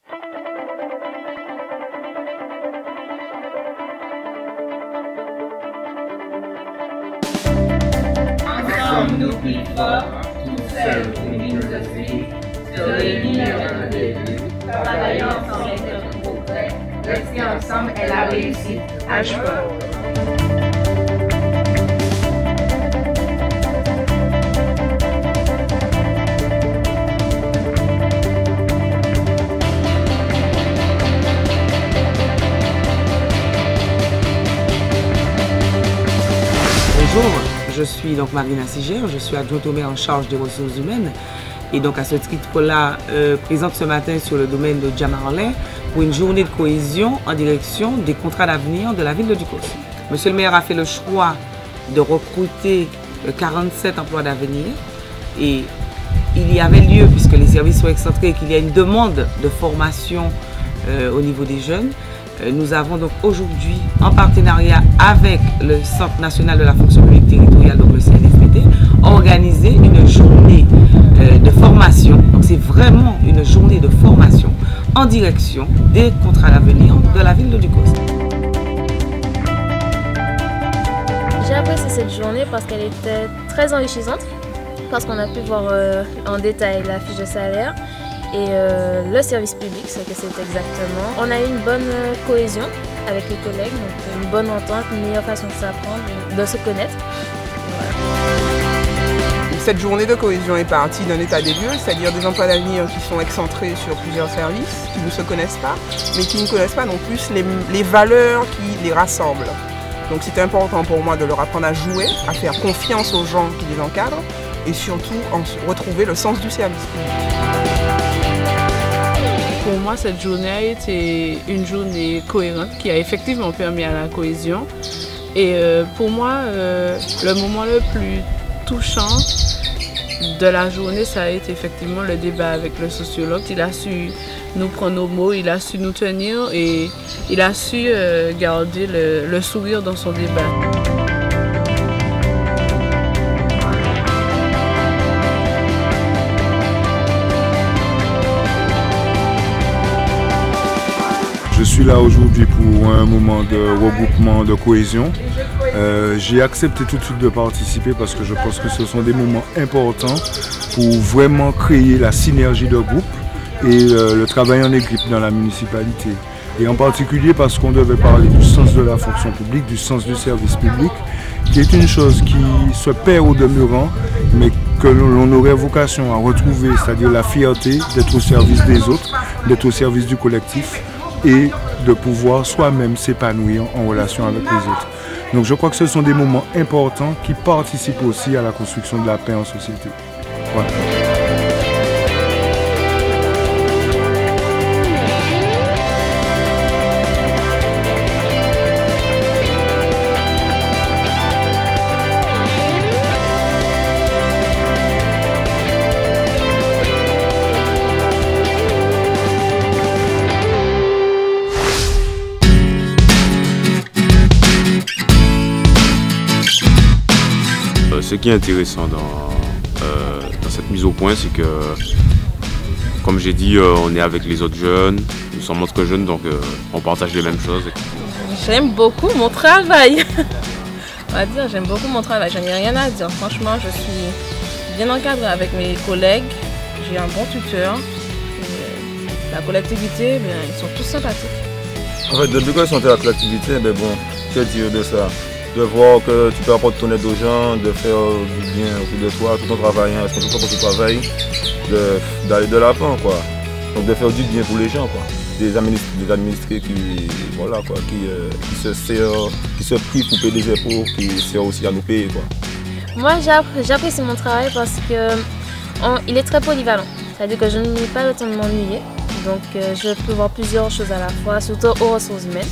Ensemble, nous plus forts, tout seul, unis nous aussi, se réunir dans le but, travailler ensemble est notre progrès, rester ensemble est la réussite. À joie. Bonjour, je suis donc Marina Sigère, je suis adjointe au maire en charge des ressources humaines et donc à ce titre-là présente ce matin sur le domaine de Djamarlais pour une journée de cohésion en direction des contrats d'avenir de la ville de Ducos. Monsieur le maire a fait le choix de recruter 47 emplois d'avenir et il y avait lieu, puisque les services sont excentrés et qu'il y a une demande de formation au niveau des jeunes. Nous avons donc aujourd'hui, en partenariat avec le Centre national de la fonction publique territoriale, donc le CNFPT, organisé une journée de formation. Donc c'est vraiment une journée de formation en direction des contrats d'avenir de la ville de Ducos. J'ai apprécié cette journée parce qu'elle était très enrichissante, parce qu'on a pu voir en détail la fiche de salaire et le service public, ce que c'est exactement. On a eu une bonne cohésion avec les collègues, donc une bonne entente, une meilleure façon de s'apprendre, de se connaître. Voilà. Cette journée de cohésion est partie d'un état des lieux, c'est-à-dire des emplois d'avenir qui sont excentrés sur plusieurs services, qui ne se connaissent pas, mais qui ne connaissent pas non plus les valeurs qui les rassemblent. Donc c'était important pour moi de leur apprendre à jouer, à faire confiance aux gens qui les encadrent et surtout retrouver le sens du service public. Pour moi, cette journée a été une journée cohérente qui a effectivement permis à la cohésion. Et pour moi, le moment le plus touchant de la journée, ça a été effectivement le débat avec le sociologue. Il a su nous prendre nos mots, il a su nous tenir et il a su garder le sourire dans son débat. Je suis là aujourd'hui pour un moment de regroupement, de cohésion. J'ai accepté tout de suite de participer parce que je pense que ce sont des moments importants pour vraiment créer la synergie de groupe et le travail en équipe dans la municipalité. Et en particulier parce qu'on devait parler du sens de la fonction publique, du sens du service public, qui est une chose qui se perd au demeurant, mais que l'on aurait vocation à retrouver, c'est-à-dire la fierté d'être au service des autres, d'être au service du collectif, et de pouvoir soi-même s'épanouir en relation avec les autres. Donc je crois que ce sont des moments importants qui participent aussi à la construction de la paix en société. Voilà. Ce qui est intéressant dans cette mise au point, c'est que, comme j'ai dit, on est avec les autres jeunes, nous sommes entre jeunes, donc on partage les mêmes choses. J'aime beaucoup mon travail. On va dire, j'aime beaucoup mon travail, je n'ai rien à dire. Franchement, je suis bien encadrée avec mes collègues, j'ai un bon tuteur. La collectivité, ils sont tous sympathiques. En fait, depuis qu'ils sont à la collectivité, bon, que dire de ça? De voir que tu peux apporter ton aide aux gens, de faire du bien autour de toi, tout en travaillant, tout quand tu travailles, d'aller de l'avant, quoi. Donc de faire du bien pour les gens, quoi. Des administrés qui, voilà, quoi, qui se prient pour payer des impôts, qui servent aussi à nous payer, quoi. Moi, j'apprécie mon travail parce qu'il est très polyvalent. C'est-à-dire que je n'ai pas le temps de m'ennuyer. Donc je peux voir plusieurs choses à la fois, surtout aux ressources humaines.